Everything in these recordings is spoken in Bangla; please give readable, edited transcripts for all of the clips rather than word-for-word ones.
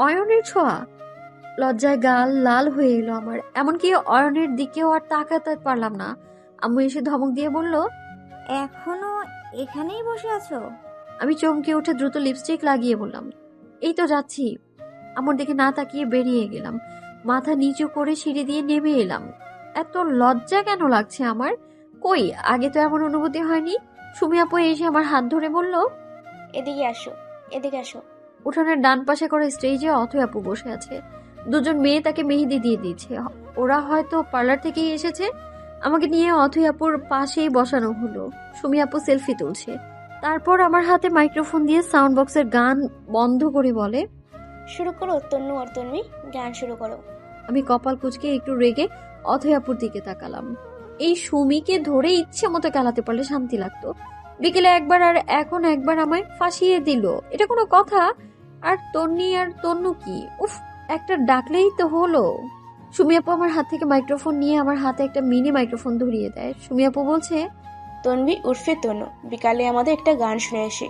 অয়নের ছোঁয়া। লজ্জায় গাল লাল হয়ে এলো আমার, এমনকি অয়নের দিকেও আর তাকাতে পারলাম না। আম্মু এসে ধমক দিয়ে বলল, এখনো এখানেই বসে আছো? আমি চমকে উঠে দ্রুত লিপস্টিক লাগিয়ে বললাম, এই তো যাচ্ছি। আমার দিকে না তাকিয়ে বেরিয়ে গেলাম, মাথা নিচু করে সিঁড়ি দিয়ে নেমে এলাম। এত লজ্জা কেন লাগছে আমার? কই, আগে তো এমন অনুভূতি হয়নি। সুমি আপু এসে আমার হাত ধরে বলল, এদিকে আসো, এদিকে আসো। উঠোনের ডান পাশে করে স্টেজে অথৈ আপু বসে আছে। দুজন মেয়ে তাকে মেহেদি দিয়ে দিচ্ছে। ওরা হয়তো পার্লার থেকেই এসেছে। আমাকে নিয়ে অথৈ আপুর পাশেই বসানো হলো। সুমি আপু সেলফি তুলছে। তারপর আমার হাতে মাইক্রোফোন দিয়ে সাউন্ড বক্সের গান বন্ধ করে বলে, শুরু করো তন্নু আর তন্বী, গান শুরু করো। আমি কপাল কুঁচকে একটু রেগে অথৈ আপুর দিকে তাকালাম। এই সুমিকে ধরে ইচ্ছে মতো খেলাতে পারলে শান্তি লাগতো। বিকেলে একবার আর এখন একবার আমায় ফাঁসিয়ে দিল, এটা কোনো কথা? আর তন্নি আর তন্নু কি? উফ, একটা ডাকলেই তো হলো। সুমি আপু আমার হাত থেকে মাইক্রোফোন নিয়ে আমার হাতে একটা মিনি মাইক্রোফোন ধরিয়ে দেয়। সুমি আপু বলছে, তন্বী উর্ফে তনু বিকালে আমাদের একটা গান শুনে আসে।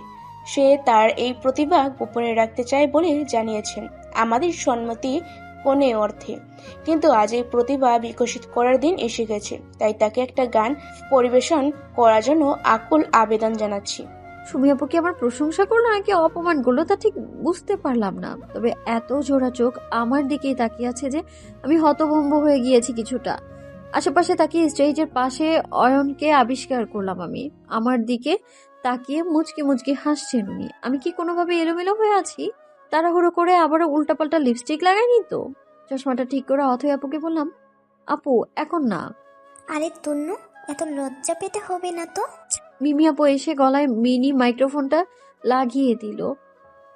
সে তার এই প্রতিভা গোপনে রাখতে চায় বলে জানিয়েছেন, আমাদের সম্মতি কোনে অর্থে। কিন্তু আজ এই প্রতিভা বিকশিত করার দিন এসে গেছে, তাই তাকে একটা গান পরিবেশন করার জন্য আকুল আবেদন জানাচ্ছি। সুমি আপু কি আমার প্রশংসা করলো নাকি অপমান করলো তা ঠিক বুঝতে পারলাম না। তবে এত জোড়া চোখ আমার দিকেই তাকিয়ে আছে যে আমি হতভম্ব হয়ে গিয়েছি কিছুটা। আশেপাশে তাকিয়ে স্টেজের পাশে অয়নকে আবিষ্কার করলাম আমি। আমার দিকে তাকিয়ে মুচকি মুচকি হাসছেন উনি। আমি কি কোনোভাবে এলোমেলো হয়ে আছি? তাড়াহুড়ো করে আবারও উল্টাপাল্টা লিপস্টিক লাগাইনি তো? চশমাটা ঠিক করে অথৈ আপুকে বললাম, আপু এখন না। আরে তন্নু, এত লজ্জা পেতে হবে না তো। মিমি আপু এসে গলায় মিনি মাইক্রোফোনটা লাগিয়ে দিল।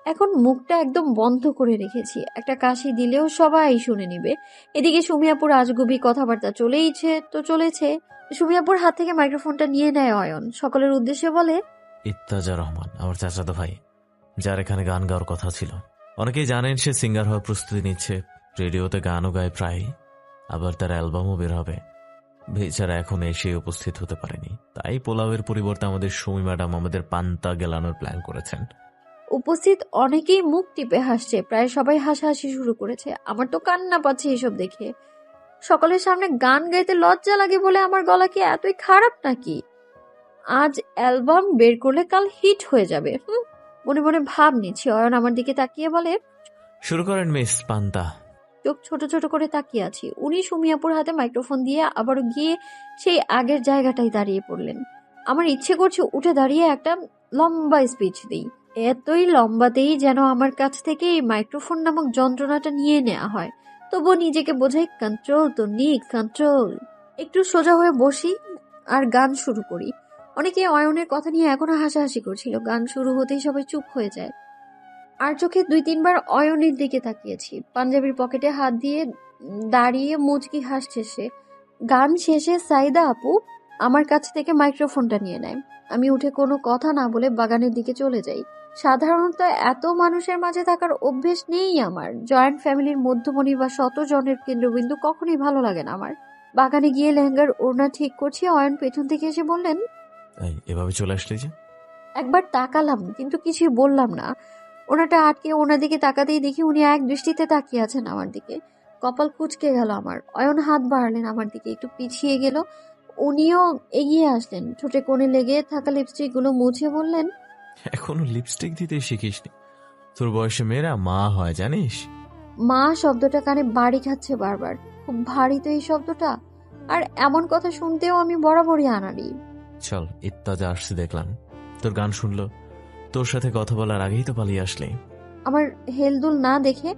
এখন মুখটা একদম বন্ধ করে রেখেছি, একটা কাশি দিলেও সবাই শুনে নিবে। এদিকে সুমি আপুর আজগুবি কথাবার্তা চলেছে। সুমি আপুর হাত থেকে মাইক্রোফোনটা নিয়ে নেয় অয়ন, সকলের উদ্দেশ্যে বলে, ইত্তাজা রহমান আমার চাচাতো ভাই, যার এখানে গান গাওয়ার কথা ছিল। অনেকেই জানেন সে সিঙ্গার হওয়ার প্রস্তুতি নিচ্ছে, রেডিওতে গানও গায় প্রায়, আবার তার অ্যালবামও বের হবে। বেচারা এখন এসে উপস্থিত হতে পারেনি, তাই পোলাওয়ের পরিবর্তে আমাদের সুমি ম্যাডাম আমাদের পান্তা গেলানোর প্ল্যান করেছেন। উপস্থিত অনেকেই মুখ টিপে হাসছে, প্রায় সবাই হাসাহাসি শুরু করেছে। আমার তো কান্না পাচ্ছে এসব দেখে। সকলের সামনে গান গাইতে লজ্জা লাগে বলে আমার গলা কি এতই খারাপ নাকি? আজ অ্যালবাম বের করলে কাল হিট হয়ে যাবে। মনে মনে ভাব নিচ্ছি। অয়ন আমার দিকে তাকিয়ে বলে, শুরু করেন মিস পান্তা। চোখ ছোট ছোট করে তাকিয়ে আছি। উনি সুমিয়াপুর হাতে মাইক্রোফোন দিয়ে আবারও গিয়ে সেই আগের জায়গাটাই দাঁড়িয়ে পড়লেন। আমার ইচ্ছে করছে উঠে দাঁড়িয়ে একটা লম্বা স্পিচ দিই, এতই লম্বাতেই যেন আমার কাছ থেকে এই মাইক্রোফোন নামক যন্ত্রণাটা নিয়ে নেওয়া হয়। তবুও নিজেকে বোঝাই, কন্ট্রোল তো নিক, কন্ট্রোল। একটু সোজা হয়ে বসি আর গান শুরু করি। অনেকে অয়নের কথা নিয়ে এখনো হাসাহাসি করছিল। গান শুরু হতেই সবাই চুপ হয়ে যায়। আর চোখে 2-3 বার অয়নের দিকে তাকিয়েছি। পাঞ্জাবির পকেটে হাত দিয়ে দাঁড়িয়ে মুচকি হাসছে সে। গান শেষে সাইদা আপু আমার কাছ থেকে মাইক্রোফোনটা নিয়ে নেয়। আমি উঠে কোনো কথা না বলে বাগানের দিকে চলে যাই। সাধারণত এত মানুষের মাঝে থাকার অভ্যেস নেই আমার। জয়েন্ট ফ্যামিলির মধ্যমণি বা শত জনের কেন্দ্রবিন্দু কখনোই ভালো লাগে না আমার। বাগানে গিয়ে লেহেঙ্গার ওড়না ঠিক করছি, অয়ন পেছন থেকে এসে বললেন, এভাবে চলে আসলে যে? একবার তাকালাম কিন্তু কিছুই বললাম না। ওনাটা আটকে ওনার দিকে তাকাতেই দেখি উনি এক দৃষ্টিতে তাকিয়ে আছেন আমার দিকে। কপাল কুঁচকে গেল আমার। অয়ন হাত বাড়ালেন আমার দিকে, একটু পিছিয়ে গেল। উনিও এগিয়ে আসলেন, ঠোঁটে কোণে লেগে থাকা লিপস্টিক গুলো মুছে বললেন, এখনো লিপস্টিক দিতে শিখিসনি? তোর বয়সে মেয়েরা মা হয় জানিস? মা শব্দটা কানে বাড়ি খাচ্ছে বারবার। খুব ভারী তো এই শব্দটা। আর এমন কথা শুনতেও আমি বরাবরই আনাড়ি। চল, ইত্তাজা আসছে দেখলাম, তোর গান শুনলো, তোর সাথে কথা বলার আগেই তো পালিয়ে আসলে। আমার হেলদুল না দেখে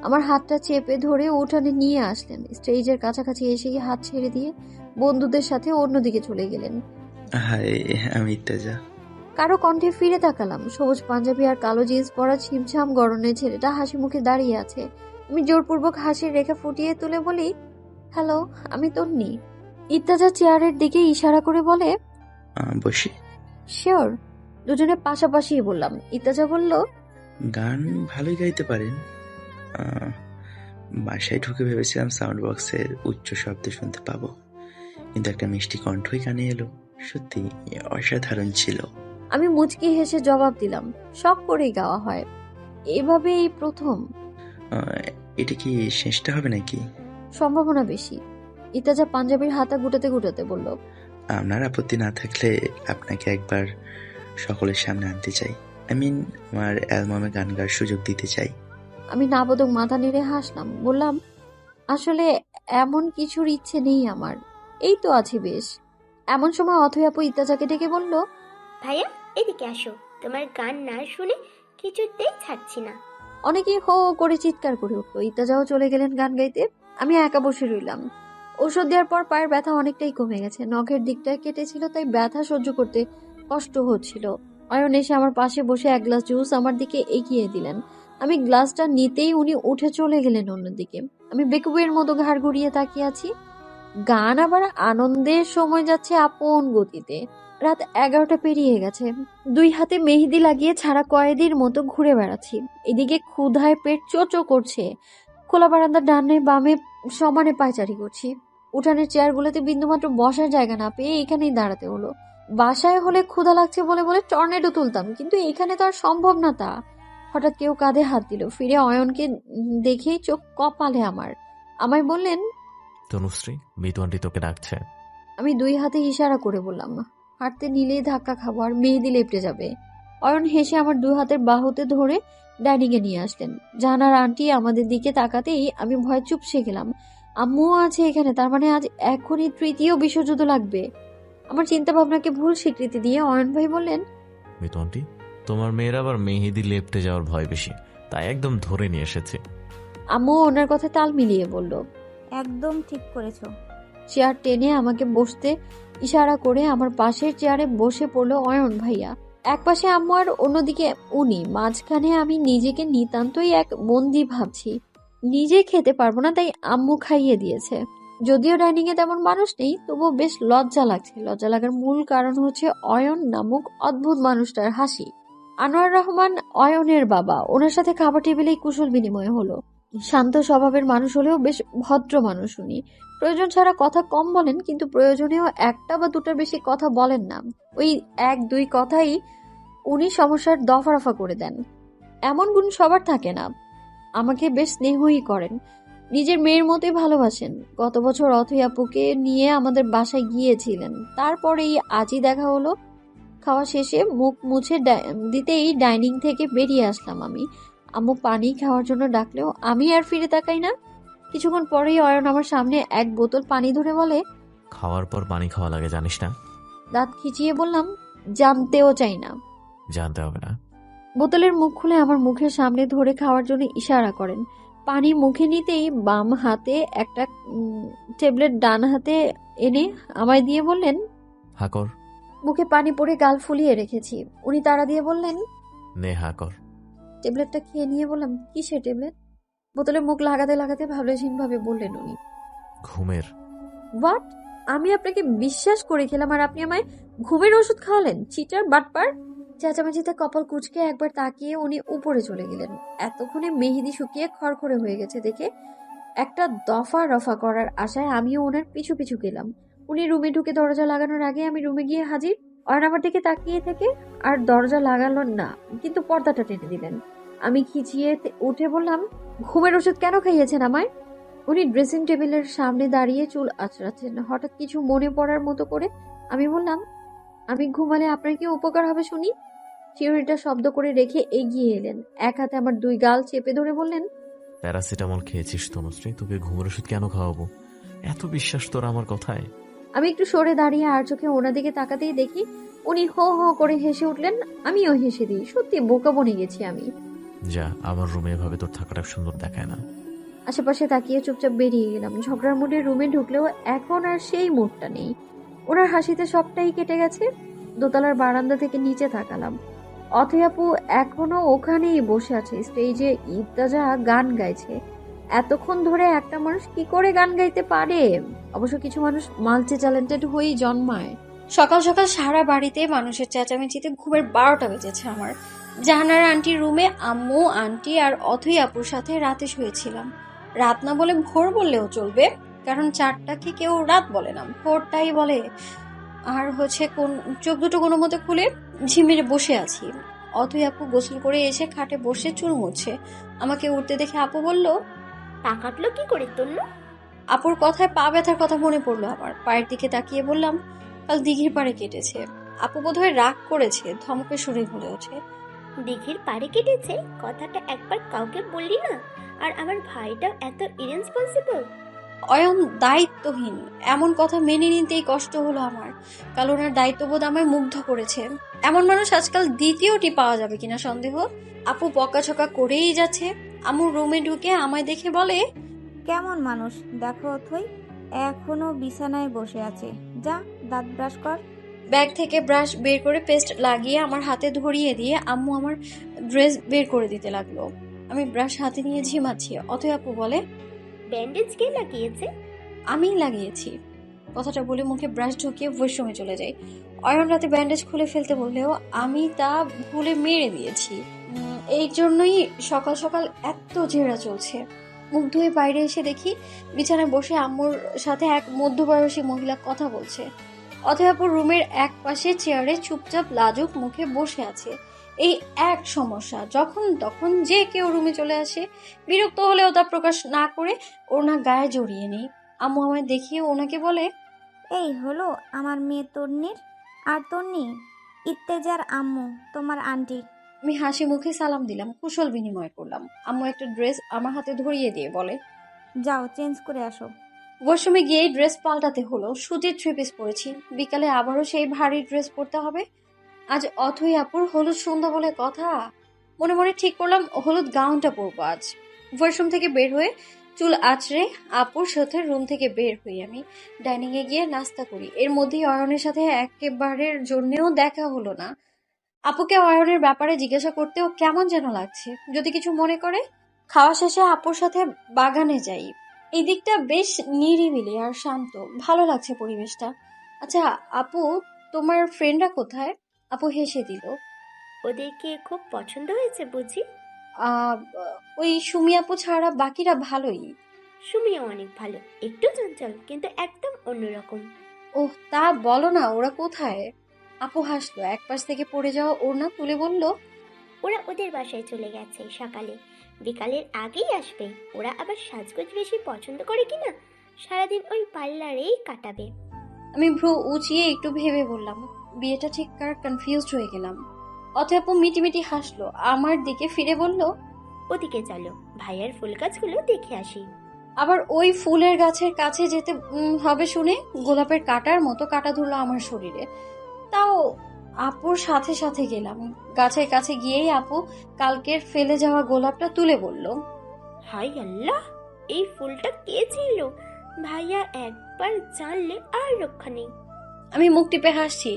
আমার হাতটা চেপে ধরে উঠানে নিয়ে আসলেন। স্টেজের কাছাকাছি এসেই হাত ছেড়ে দিয়ে বন্ধুদের সাথে অন্যদিকে চলে গেলেন। হাই, আমি ইত্তেজা। কারো কণ্ঠে ফিরে তাকালাম। সবুজ পাঞ্জাবি আর কালো জিন্স পরা ছিমছাম গরনের ছেলেটা হাসি মুখে দাঁড়িয়ে আছে। আমি জোরপূর্বক হাসির রেখা ফুটিয়ে তুলে বলি, হ্যালো, আমি তন্নি। ইত্তেজা চেয়ারের দিকে ইশারা করে বলে, বসি। শিওর। দুজনে পাশাপাশি বললাম। ইত্তেজা বলল, গান ভালোই গাইতে পারেন। বাসায় ঢুকে ভেবেছিলাম সাউন্ড বক্সের উচ্চ শব্দ শুনতে পাবো, কিন্তু একটা মিষ্টি কণ্ঠই কানে এলো। সত্যি অসাধারণ ছিল। আমি মুচকি হেসে জবাব দিলাম, শখ করেই গাওয়া হয়, এভাবে এই প্রথম। এটা কি শেষটা হবে নাকি? সম্ভাবনা বেশি। ইতাজা পাঞ্জাবির হাতা গুটাতে গুটাতে বলল, আপনার আপত্তি না থাকলে আপনাকে একবার সকলের সামনে আনতে চাই। আমার অ্যালবামে গান গাওয়ার সুযোগ দিতে চাই। আমি নাবোধক মাথা নেড়ে হাসলাম। বললাম, আসলে এমন কিছুর ইচ্ছে নেই আমার, এই তো আছি বেশ। এমন সময় অথই আপু ইত্তাজাকে ডেকে বলল, ভাইয়া এদিকে আসো, তোমার গান না শুনে কিছুতেই ছাড়ছি না। অনেকেই হো হো করে চিৎকার করে উঠলো। ইত্তাজাও চলে গেলেন গান গাইতে। আমি একা বসে রইলাম। ওষুধ দেওয়ার পর পায়ের ব্যথা অনেকটাই কমে গেছে। নখের দিকটা কেটেছিল, তাই ব্যথা সহ্য করতে কষ্ট হচ্ছিল। অয়ন এসে আমার পাশে বসে এক গ্লাস জুস আমার দিকে এগিয়ে দিলেন। আমি গ্লাসটা নিতেই উনি উঠে চলে গেলেন অন্যদিকে। আমি বেকুবের মতো ঘাড় ঘুরিয়ে তাকিয়ে আছি। গান আবার আনন্দের সময় যাচ্ছে আপন গতিতে। রাত 11টা পেরিয়ে গেছে। দুই হাতে মেহেদি লাগিয়ে ছাড়া কয়েদির মতো ঘুরে বেড়াচ্ছি। এদিকে ক্ষুধায় পেট চোচো করছে। খোলা বারান্দার ডানে বামে সমানে পায়চারি করছি। উঠানের চেয়ারগুলোতে বিন্দুমাত্র বসার জায়গা না পেয়ে এখানেই দাঁড়াতে হলো। বাসায় হলে ক্ষুধা লাগছে বলে বলে টর্নেডো তুলতাম, কিন্তু এখানে তো আর সম্ভব না তা। হঠাৎ কেউ কাঁধে হাত দিল। ফিরে অয়নকে দেখেই চোখ কপালে আমার। আমায় বললেন, তনুশ্রী, মিতু আন্টি তোকে ডাকছে। আমি দুই হাতে ইশারা করে বললাম, হাঁটতে নিলেই ধাক্কা খাবো আর মেহেদি লেপটে যাবে। অয়ন হেসে আমার দুই হাতের বাহুতে ধরে ডাইনিং এ নিয়ে আসলেন। জানার আন্টি আমাদের দিকে তাকাতেই আমি ভয় চুপসে গেলাম। আম্মুও আছে এখানে, তার মানে আজ এখনই তৃতীয় বিশ্বযুদ্ধ লাগবে। আমার চিন্তা ভাবনাকে ভুল স্বীকৃতি দিয়ে অয়ন ভাই বললেন, মিতু আন্টি, তোমার মেয়ের আবার মেহেদি লেপটে যাওয়ার ভয় বেশি, তাই একদম ধরে নিয়ে এসেছে। আম্মু ওনার কথা তাল মিলিয়ে বলল। একদম ঠিক করেছো। চেয়ার টেনে আমাকে বসতে ইশারা করে আমার পাশের চেয়ারে বসে পড়লো অয়ন ভাইয়া। এক পাশে আম্মু আর অন্যদিকে উনি, মাঝখানে আমি নিজেকে নিতান্তই এক বন্দি ভাবছি। নিজে খেতে পারবো না, তাই আম্মু খাইয়ে দিয়েছে। যদিও ডাইনিং এ তেমন মানুষ নেই, তবুও বেশ লজ্জা লাগছে। লজ্জা লাগার মূল কারণ হচ্ছে অয়ন নামক অদ্ভুত মানুষটার হাসি। আনোয়ার রহমান অয়নের বাবা, ওনার সাথে খাবার টেবিলেই কুশল বিনিময় হলো। শান্ত স্বভাবের মানুষ হলেও বেশ ভদ্র মানুষ উনি। প্রয়োজন ছাড়া কথা কম বলেন, কিন্তু প্রয়োজনেও একটা বা দুটার বেশি কথা বলেন না। ওই এক দুই কথাই উনি সমস্যার দফারফা করে দেন। এমন গুণ সবার থাকে না। আমাকে বেশ স্নেহই করেন, নিজের মেয়ের মতোই ভালোবাসেন। গত বছর অথই আপুকে নিয়ে আমাদের বাসায় গিয়েছিলেন, তারপরেই আজই দেখা হলো। খাওয়া শেষে মুখ মুছে দিতেই ডাইনিং থেকে বেরিয়ে আসলাম আমি। আম্মু পানি খাওয়ার জন্য ডাকলেও আমি আর ফিরে তাকাই না। কিছুক্ষণ পরেই অয়ন আমার সামনে এক বোতল পানি ধরে বলে, খাওয়ার পর পানি খাওয়া লাগে জানিস না? দাঁত খিচিয়ে বললাম, জানতেও চাই না। জানতে হবে না। বোতলের মুখ খুলে আমার মুখের সামনে ধরে খাওয়ার জন্য ইশারা করেন। পানি মুখে নিতেই বাম হাতে একটা ট্যাবলেট ডান হাতে এনে আমায় দিয়ে বললেন, হাকর। মুখে পানি পড়ে গাল ফুলিয়ে রেখেছি। উনি তাড়া দিয়ে বললেন, নে হাকর। ট্যাবলেটটা খেয়ে নিয়ে বললাম, কিসের ট্যাবলেট? বোতলে মুখ লাগাতে লাগাতে ভাবলেহীন ভাবে বললেন উনি, ঘুমের। হোয়াট? আমি আপনাকে বিশ্বাস করে খেলাম আর আপনি আমায় ঘুমের ওষুধ খাওয়ালেন? চিটার, বাটপার। চেঁচামেচিতে কপাল কুঁচকে একবার তাকিয়ে উনি উপরে চলে গেলেন। এতক্ষণে মেহেদি শুকিয়ে খড়খড়ে হয়ে গেছে দেখে একটা দফা রফা করার আশায় আমিও ওনার পিছু পিছু গেলাম। উনি রুমে ঢুকে দরজা লাগানোর আগে আমি রুমে গিয়ে হাজির। অয়ন আমার দিকে তাকিয়ে থেকে আর দরজা লাগালো না, কিন্তু পর্দাটা টেনে দিলেন। আমি খিচিয়ে উঠে বললাম, ঘুমের ওষুধ কেন খাইয়েছেন আমায়? উনি ড্রেসিং টেবিলের সামনে দাঁড়িয়ে চুল আঁচড়াচ্ছেন। হঠাৎ কিছু মনে পড়ার মতো করে আমি বললাম, আমি ঘুমালে আপনার কি উপকার হবে শুনি? চিরুনিটা শব্দ করে রেখে এগিয়ে এলেন। এক হাতে আমার দুই গাল চেপে ধরে বললেন, প্যারাসিটামল খেয়েছিস তনুশ্রী, তোকে ঘুমের ওষুধ কেন খাওয়াবো? এত বিশ্বাস তোর আমার কথায়? আমি একটু সরে দাঁড়িয়ে আর চোখে ওনার দিকে তাকাতেই দেখি উনি হো হো করে হেসে উঠলেন। আমিও হেসে দিই। সত্যি বোকা বনে গেছি আমি। যা, আমার রুমে এভাবে তোর থাকাটা সুন্দর দেখায় না। আশেপাশে তাকিয়ে চুপচাপ বেরিয়ে গেলাম। ঝগড়ার মুডে রুমে ঢুকলেও এখন আর সেই মুডটা নেই। ওনার হাসিতে সবটাই কেটে গেছে। দোতলার বারান্দা থেকে নিচে তাকালাম। অথই আপু এখনো ওখানেই বসে আছে। স্টেজে ইত্তাজা গান গাইছে। এতক্ষণ ধরে একটা মানুষ কি করে গান গাইতে পারে? অবশ্য কিছু মানুষ মাল্টি ট্যালেন্টেড হয়েই জন্মায়। সকাল সকাল সারা বাড়িতে মানুষের চেঁচামেচিতে ঘুমের 12টা বেজেছে আমার। জাহানার আন্টির রুমে আম্মু, আন্টি আর অথই আপুর সাথে রাতে শুয়েছিলাম। রাত না বলে ভোর বললেও চলবে, কারণ 4টাকে কেউ রাত বলে না, ভোরটাই বলে। আর হচ্ছে কোন চোখ দুটো কোনো মতে খুলে ঝিমিরে বসে আছি। অথই আপু গোসল করে এসে খাটে বসে চুল মুছছে। আমাকে উঠতে দেখে আপু বলল, পা কাটলো কি করে তন্নু? আপুর কথায় পা ব্যথার কথা মনে পড়লো আমার। পায়ের দিকে তাকিয়ে বললাম, কাল দিঘির পাড়ে কেটেছে। আপু বোধহয় রাগ করেছে, ধমকে সুরে বলে ওঠে, দিঘির পাড়ে কেটেছে? কথাটা একবার কাউকে বললি না? আর আমার ভাইটাও এত ইরেসপন্সিবল। অয়ন দায়িত্বহীন, এমন কথা মেনে নিতেই কষ্ট হলো আমার। কাল ওনার দায়িত্ববোধ আমায় মুগ্ধ করেছে। এমন মানুষ আজকাল দ্বিতীয়টি পাওয়া যাবে কিনা সন্দেহ। আপু বকাঝকা করেই যাচ্ছে। আমু রুমে ঢুকে আমায় দেখে বলে, কেমন মানুষ দেখো অথই, এখনো বিছানায় বসে আছে। যা দাঁত ব্রাশ কর। ব্যাগ থেকে ব্রাশ বের করে পেস্ট লাগিয়ে আমার হাতে ধরিয়ে দিয়ে আম্মু আমার ড্রেস বের করে দিতে লাগলো। আমি ব্রাশ হাতে নিয়ে ঝিমাচ্ছি। অথই আপু বলে, ব্যান্ডেজ কে লাগিয়েছে? আমিই লাগিয়েছি। কথাটা বলে মুখে ব্রাশ ঢুকিয়ে ওয়াশরুমে চলে যাই। অয়ন রাতে ব্যান্ডেজ খুলে ফেলতে বললেও আমি তা ভুলে মেরে দিয়েছি। এই জন্যই সকাল সকাল এত জেরা চলছে। মুখ ধুয়ে বাইরে এসে দেখি বিছানায় বসে আম্মুর সাথে এক মধ্যবয়সী মহিলা কথা বলছে। অথয়াপুর রুমের এক পাশে চেয়ারে চুপচাপ লাজুক মুখে বসে আছে। এই এক সমস্যা, যখন তখন যে কেউ রুমে চলে আসে। বিরক্ত হলেও তা প্রকাশ না করে ওনা গায়ে জড়িয়ে নেই। আম্মু আমায় দেখিয়ে ওনাকে বলে, এই হলো আমার মেয়ে তন্নির। আর তন্নি ইত্তেজার আম্মু, তোমার আন্টি। আমি হাসি মুখে সালাম দিলাম, কুশল বিনিময় করলাম। আম্মু একটা ড্রেস আমার হাতে ধরিয়ে দিয়ে বলে, যাও চেঞ্জ করে আসো। ওয়াশরুমে গিয়ে ড্রেস পাল্টাতে হলো। সুতির 3 পিস পরেছি। বিকালে আবারও সেই ভারী ড্রেস পরতে হবে। আজ অথই আপুর হলুদ সন্ধ্যা বলে কথা। মনে মনে ঠিক করলাম হলুদ গাউনটা পরবো আজ। ওয়াশরুম থেকে বের হয়ে চুল আঁচড়ে আপুর সাথে রুম থেকে বের হই। আমি ডাইনিং এ গিয়ে নাস্তা করি। এর মধ্যেই অয়নের সাথে একেবারের জন্যেও দেখা হলো না। আপুকে অয়নের ব্যাপারে জিজ্ঞাসা করতেও কেমন যেন লাগছে। যদি কিছু মনে করে, খাওয়া শেষে আপুর সাথে বাগানে যাই। এই দিকটা বেশ নিরিবিলি আর শান্ত, ভালো লাগছে পরিবেশটা। আচ্ছা আপু, তোমার ফ্রেন্ডরা কোথায়? আপু হেসে দিল। ওদেরকে খুব পছন্দ হয়েছে বুঝি? আহ ওই সুমি আপু ছাড়া বাকিরা ভালোই। সুমিও অনেক ভালো, একটু চঞ্চল কিন্তু একদম অন্যরকম। ওহ, তা বলো না, ওরা কোথায়? আপু হাসলো, এক পাশ থেকে পড়ে যাওয়া ওড়না তুলে বলল, ওরা ওদের বাসায় চলে গেছে সকালে, বিকালের আগেই আসবে। ওরা আবার সাজগোজ বেশি পছন্দ করে কিনা সারাদিন ওই পার্লারেই কাটাবে। আমি ভ্রু উঁচিয়ে একটু ভেবে বললাম, বিয়েটা ঠিক কার, কনফিউজড হয়ে গেলাম। অথয়াপু মিটিমিটি হাসলো, আমার দিকে ফিরে বলল, ওদিকে চলো, ভাইয়ার ফুল গাছগুলো দেখে আসি। আবার ওই ফুলের গাছের কাছে যেতে হবে শুনে গোলাপের কাটার মতো কাটা ধরলো আমার শরীরে। তাও আপুর সাথে সাথে গেলাম। গাছের কাছে গিয়েই আপু কালকের ফেলে যাওয়া গোলাপটা তুলে বলল, হাই আল্লাহ, এই ফুলটা কে ছিল? ভাইয়া একবার জানলে আর রক্ষা নেই। আমি মুখ টিপে হাসছি।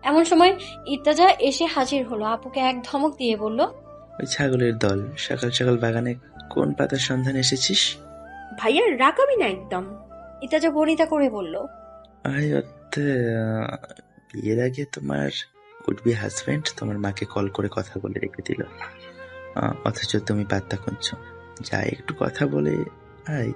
এমন সময় ইত্তেজা এসে হাজির হলো। আপুকে এক ধমক দিয়ে বলল, ওই ছাগলের দল, সকাল সকাল বাগানে কোন পাতার সন্ধান এসেছিস? ভাইয়া রাগাবি না একদম। ইত্তেজা বনিতা করে বলল, আয় অত্তে, বিয়ের আগে তোমার উড বি হাজবেন্ড তোমার মাকে কল করে কথা বলে রেখে দিল, অথচ তুমি পাত্তা খুঁজছো। যাই একটু কথা বলে আয়।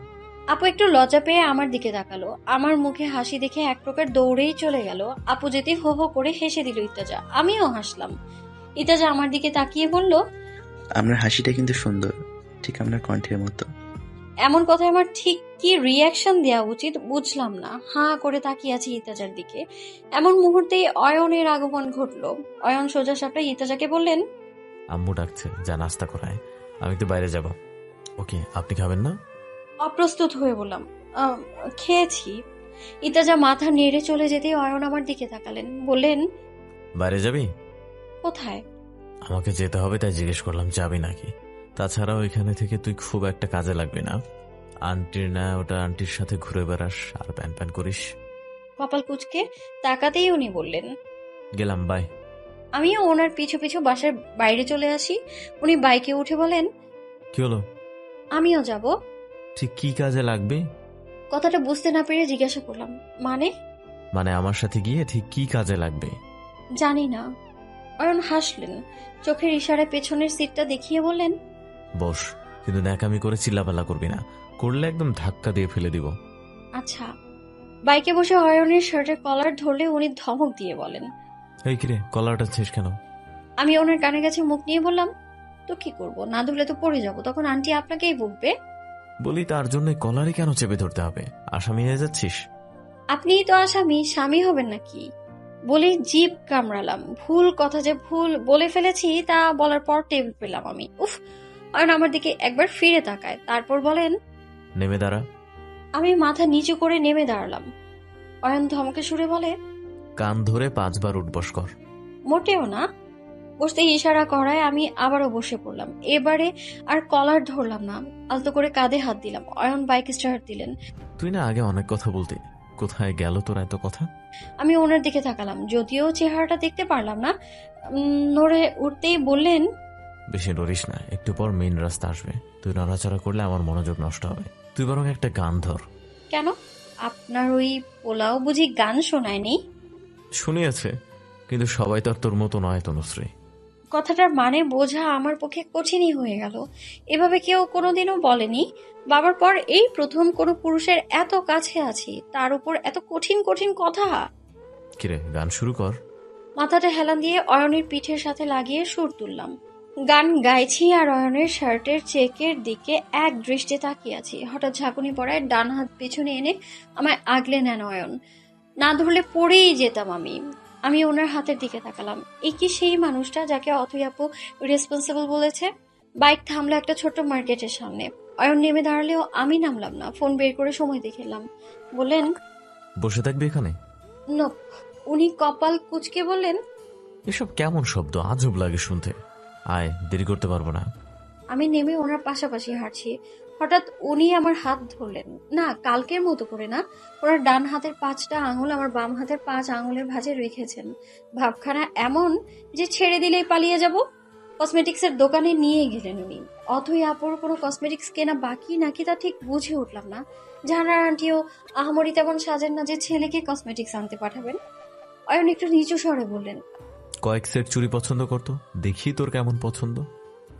আপু একটু লজ্জা পেয়ে আমার দিকে তাকালো। আমার মুখে হাসি দেখে এক প্রকার দৌড়েই চলে গেল। আপু যেতে হো হো করে হেসে দিল ইত্তেজা। আমিও হাসলাম। ইত্তেজা আমার দিকে তাকিয়ে বলল, আপনার হাসিটা কিন্তু সুন্দর, ঠিক আপনার কণ্ঠের মতো। এমন কথায় আমার ঠিক কি রিয়াকশন দেওয়া উচিত বুঝলাম না। হাঁ করে তাকিয়ে আছি ইত্তেজার দিকে। এমন মুহূর্তেই অয়নের আগমন ঘটলো। অয়ন সোজা সাপটা ইত্তেজাকে বললেন, আম্মু ডাকছে, যা নাস্তা করায়, আমি একটু বাইরে যাব। ওকে, আপনি খাবেন না? অপ্রস্তুত হয়ে বললাম, খেয়েছি। ইত্তেজা মাথা নেড়ে চলে যেতেই অয়ন আমার দিকে তাকালেন, বললেন, বাইরে যাবি? কোথায়? আমাকে যেতে হবে তাই জিজ্ঞেস করলাম, যাবি নাকি? তাছাড়াও এখানে থেকে তুই খুব একটা কাজে লাগবি না। আন্টির না ওটা, আন্টির সাথে ঘুরে বেড়াস আর প্যান প্যান করিস। কপাল কুচকে তাকাতেই উনি বললেন, গেলাম, বাই। আমিও ওনার পিছু পিছু বাসার বাইরে চলে আসি। উনি বাইকে উঠে বলেন, কি হলো? আমিও যাব। ঠিক কি কাজে লাগবে? কথাটা বুঝতে না পেরে জিজ্ঞাসা করলাম, মানে আমার সাথে গিয়ে ঠিক কি কাজে লাগবে? জানি না। অয়ন হাসলেন, চোখের ইশারায় পেছনের সিটটা দেখিয়ে বললেন, বস, কিন্তু ন্যাকামি করে চিল্লাপাল্লা করবি না, করলে একদম ধাক্কা দিয়ে ফেলে দিব। আচ্ছা। বাইকে বসে অয়নের শার্টের কলার ধরলে উনি ধমক দিয়ে বলেন, এই কিরে, কলারটা ছিস কেন? আমি ওনার কানের কাছে মুখ নিয়ে বললাম, তো কি করব, না ধরলে তো পড়ে যাব, তখন আন্টি আপনাকেই বকবে। বলি তার জন্য কলারই কেন চেপে ধরতে হবে? আসামি হয়ে যাচ্ছিস? আপনিই তো আসামি, স্বামী হবেন নাকি? বলে জিভ কামড়ালাম। ভুল কথা যে ভুল বলে ফেলেছি তা বলার পর টেবিল পেলাম আমি। উফ! অয়ন আমার দিকে একবার ফিরে তাকায়, তারপর বলেন, নেমে দাঁড়া। আমি মাথা নিচু করে নেমে দাঁড়ালাম। অয়ন ধমকে সুরে বলে, কান ধরে 5 বার উঠবস কর। মোটেও না। বসতে ইশারা করায় আমি আবারও বসে পড়লাম। এবারে আর কলার ধরলাম না, আলতো করে কাঁধে হাত দিলাম। অয়ন বাইক স্টার্ট দিলেন। তুই না আগে অনেক কথা বলতি, কোথায় গেল তোর এত কথা? আমি ওনার দিকে তাকালাম, যদিও চেহারাটা দেখতে পারলাম না। নড়ে উঠতেই বললেন, বেশি নড়িস না, একটু পর মেইন রাস্তা আসবে। তুই নড়াচড়া করলে আমার মনোযোগ নষ্ট হবে। তুই বরং একটা গান ধর। কেন? আপনার ওই পোলাও বুঝি গান শোনায়নি? শুনিয়েছে, কিন্তু সবাই তো আর তোর মতো নয় তনুশ্রী। কথাটার মানে বোঝা আমার পক্ষে কঠিনই হয়ে গেল। এভাবে কেউ কোনোদিনও বলেনি। বাবার পর এই প্রথম কোনো পুরুষের এত কাছে আছি, তার উপর এত কঠিন কঠিন কথা। কিরে, গান শুরু কর। মাথাটা হেলান দিয়ে অয়নের পিঠের সাথে লাগিয়ে সুর তুললাম। গান গাইছি আর অয়নের শার্টের চেকের দিকে এক দৃষ্টে তাকিয়ে আছি। হঠাৎ ঝাঁকুনি পড়ায় ডান হাত পেছনে এনে আমায় আগলে নেন অয়ন। না ধরলে পড়েই যেতাম আমি। আমি ওনার হাতের দিকে তাকালাম। এই কি সেই মানুষটা যাকে অথই আপু রেসপন্সিবল বলেছে? বাইক থামলো একটা ছোট্ট মার্কেটের সামনে। অয়ন নেমে দাঁড়ালেও আমি নামলাম না। ফোন বের করে সময় দেখলাম। বললেন, বসে থাকবি এখানে? নো। উনি কপাল কুঁচকে বললেন, এসব কেমন শব্দ, আজব লাগে শুনতে। আয়, দেরি করতে পারবো না। আমি নেমে ওনার পাশাপাশি হাঁটছি। হঠাৎ উনি আমার হাত ধরলেন। না, কালকের মতো করে না। ওনার ডান হাতের 5টা আঙুল আমার বাম হাতের 5 আঙুলের ভাঁজে রেখেছেন। ভাবখানা এমন যে ছেড়ে দিলেই পালিয়ে যাব। কসমেটিক্সের দোকানে নিয়ে গেলেন উনি। অথই আপুর কোনো কসমেটিক্স কেনা বাকি নাকি তা ঠিক বুঝে উঠলাম না। জাহানার আন্টিও আহামরি তেমন সাজেন না যে ছেলেকে কসমেটিক্স আনতে পাঠাবেন। অয়ন একটু নিচু স্বরে বললেন, কয়েক সেট চুড়ি পছন্দ করতো, দেখি তোর কেমন পছন্দ।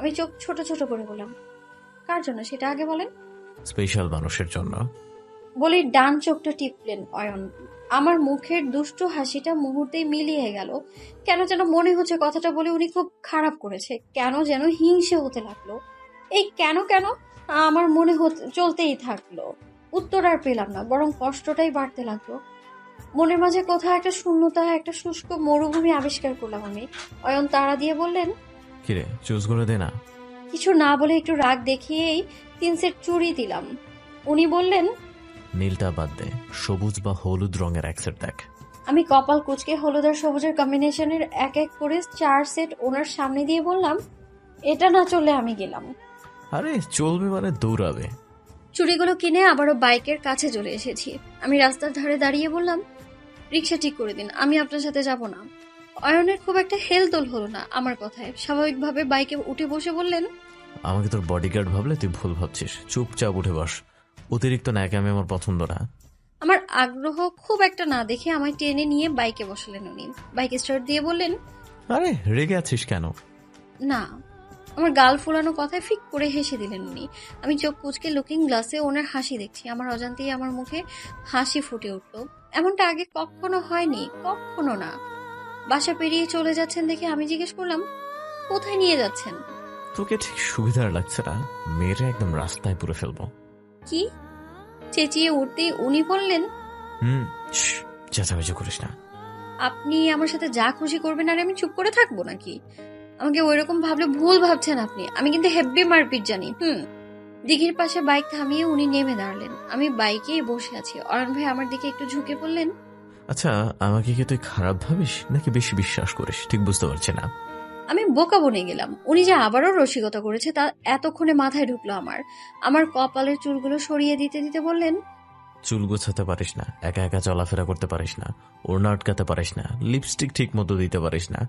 আমি চোখ ছোট ছোট করে বললাম, কার জন্য সেটা আগে বলেন। স্পেশাল মানুষের জন্য। বলে ডান চোখটা টিপলেন অয়ন। আমার মুখের দুষ্টু হাসিটা মুহূর্তেই মিলিয়ে গেল। কেন যেন মনে হচ্ছে কথাটা বলে উনি খুব খারাপ করেছে। কেন যেন হিংসে হতে লাগলো। এই কেন কেন আমার মনে চলতেই থাকলো। উত্তর আর পেলাম না, বরং কষ্টটাই বাড়তে লাগলো। মনের মাঝে কোথাও একটা শূন্যতা, একটা শুষ্ক মরুভূমি আবিষ্কার করলাম আমি। অয়ন তাড়া দিয়ে বললেন, কিরে, চুজগুলো দে না। কিছু না বলে একটু রাগ দেখিয়েই 3 সেট চুড়ি দিলাম। উনি বললেন, নীলটা বাদ দে, সবুজ বা হলুদ রঙের এক সেট দেখ। আমি কপাল কুঁচকে হলুদ আর সবুজের কম্বিনেশনের এক এক করে 4 সেট ওনার সামনে দিয়ে বললাম, এটা না চললে আমি গেলাম। আরে চলবে মানে দৌড়াবে। চুড়িগুলো কিনে আবারও বাইকের কাছে চলে এসেছি। আমি রাস্তার ধারে দাঁড়িয়ে বললাম, রিক্সা ঠিক করে দিন, আমি আপনার সাথে যাব না। অয়নের খুব একটা হেলদোল হলো না আমার কথায়। স্বাভাবিকভাবে বাইকে উঠে বসে বললেন, আমাকে তোর বডিগার্ড ভাবলে তুই ভুল ভাবছিস। চুপচাপ উঠে বস। অতিরিক্ত ন্যাকামি আমার পছন্দ না। আমার আগ্রহ খুব একটা না দেখে আমায় টেনে নিয়ে বাইকে বসালেন উনি। বাইক স্টার্ট দিয়ে বললেন, আরে রেগে আছিস কেন? না। আমার গাল ফুলানো কথায় ফিক করে হেসে দিলেন উনি। আমি চোখ কুঁচকে লুকিং গ্লাসে ওনার হাসি দেখছি। আমার অজান্তেই আমার মুখে হাসি ফুটে উঠল। এমনটা আগে কখনো হয়নি, কখনো না। বাসা পেরিয়ে চলে যাচ্ছেন দেখে আমি জিজ্ঞেস করলাম, কোথায় নিয়ে যাচ্ছেন? তোকে ঠিক সুবিধার লাগছে না, মেয়েরা একদম রাস্তায় পুরো ফেলবো। কি? চেঁচিয়ে উঠতেই উনি বললেন, চেঁচামেচি করিস না। আপনি আমার সাথে যা খুশি করবেন আর আমি চুপ করে থাকবো নাকি? আমাকে ওইরকম ভাবলে ভুল ভাবছেন আপনি। আমি কিন্তু হেব্বি মারপিট জানি। দিঘির পাশে বাইক থামিয়ে উনি নেমে দাঁড়ালেন। আমি বাইকেই বসে আছি। অরণ ভাই আমার দিকে একটু ঝুঁকে বললেন, আচ্ছা, আমাকে কি তুই খারাপ ভাবিস নাকি বেশি বিশ্বাস করিস ঠিক বুঝতে পারছি না। আমি বোকা বনে গেলাম। উনি যে আবারও রসিকতা করেছে তা এতক্ষণে মাথায় ঢুকলো আমার কপালের চুলগুলো সরিয়ে দিতে দিতে বললেন, চুল গোছাতে পারিস না, একা একা চলাফেরা করতে পারিস না, ওড়না আটকাতে পারিস না, লিপস্টিক ঠিক মতো দিতে পারিস না,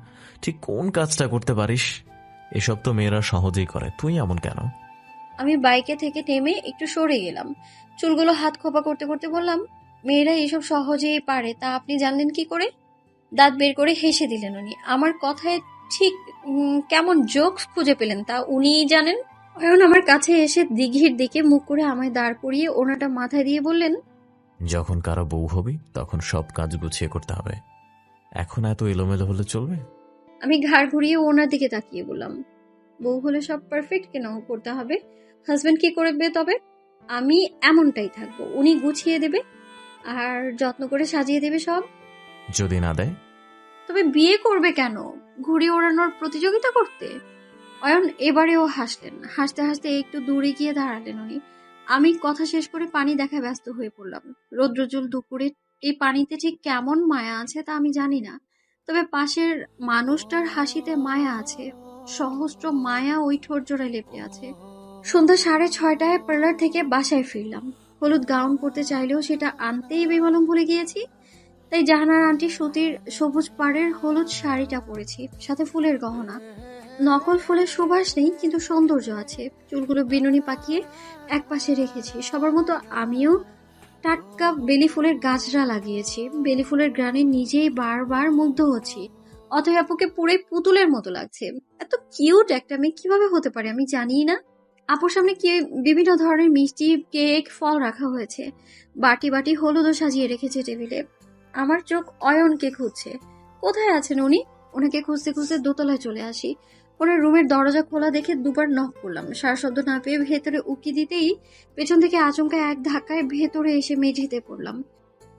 ঠিক কোন কাজটা করতে পারিস? এসব তো মেয়েরা সহজেই করে, তুই এমন কেন? আমি বাইকে থেকে নেমে একটু সরে গেলাম। চুলগুলো হাত খোপা করতে করতে বললাম, মেয়েরা এসব সহজেই পারে তা আপনি জানলেন কি করে? দাঁত বের করে হেসে দিলেন উনি। আমার কথায় ঠিক কেমন জোকস খুঁজে পেলেন তা উনিই জানেন। অয়ন আমার কাছে এসে দিঘির দিকে মুখ করে আমায় দাঁড় করিয়ে ওনাটা মাথায় দিয়ে বললেন, যখন কারো বউ হবি তখন সব কাজ গুছিয়ে করতে হবে। এখন এত এলোমেলো হলে চলবে? আমি ঘাড় ঘুরিয়ে ওনার দিকে তাকিয়ে বললাম, বউ হলে সব পারফেক্ট কেন করতে হবে? হাজবেন্ড কি করবে তবে? আমি এমনটাই থাকবো, উনি গুছিয়ে দেবে আর যত্ন করে সাজিয়ে দেবে সব। যদি না দেয়? তবে বিয়ে করবে কেন? ঘুড়ি ওড়ানোর প্রতিযোগিতা করতে? অয়ন এবারেও হাসলেন, হাসতে হাসতে একটু দূরে গিয়ে দাঁড়ালেন উনি। আমি কথা শেষ করে পানি দেখায় ব্যস্ত হয়ে পড়লাম। রৌদ্রোজ্জ্বল দুপুরে এই পানিতে ঠিক কেমন মায়া আছে তা আমি জানি না, তবে পাশের মানুষটার হাসিতে মায়া আছে, সহস্র মায়া ওই ঠোঁট জোড়ায় লেপে আছে। সন্ধ্যা 6:30টায় পার্লার থেকে বাসায় ফিরলাম। হলুদ গাউন পরতে চাইলেও সেটা আনতেই বেমালুম ভুলে গিয়েছি, তাই জাহানার আন্টি সুতির সবুজ পাড়ের হলুদ শাড়িটা পরেছি, সাথে ফুলের গহনা। নকল ফুলের সুবাস নেই, কিন্তু সৌন্দর্য আছে। চুলগুলো বিনুনি পাকিয়ে এক পাশে রেখেছি। সবার মতো আমিও টাটকা বেলি ফুলের গাছরা লাগিয়েছি। বেলি ফুলের গ্রানে নিজেই বারবার মুগ্ধ হচ্ছি। অথই আপুকে পুরো পুতুলের মতো লাগছে। এত কিউট একটা মেয়ে কিভাবে হতে পারে আমি জানিই না। আপুর সামনে কি বিভিন্ন ধরনের মিষ্টি, কেক, ফল রাখা হয়েছে। বাটি বাটি হলুদও সাজিয়ে রেখেছে টেবিলে। আমার চোখ অয়নকে খুঁজছে। কোথায় আছেন উনি? ওনাকে খুঁজতে খুঁজতে দোতলায় চলে আসি। ওনার রুমের দরজা খোলা দেখে দুবার নক করলাম। সারা শব্দ না পেয়ে ভেতরে উকি দিতেই পেছন থেকে আচমকা এক ধাক্কায় ভেতরে এসে মেঝেতে পড়লাম।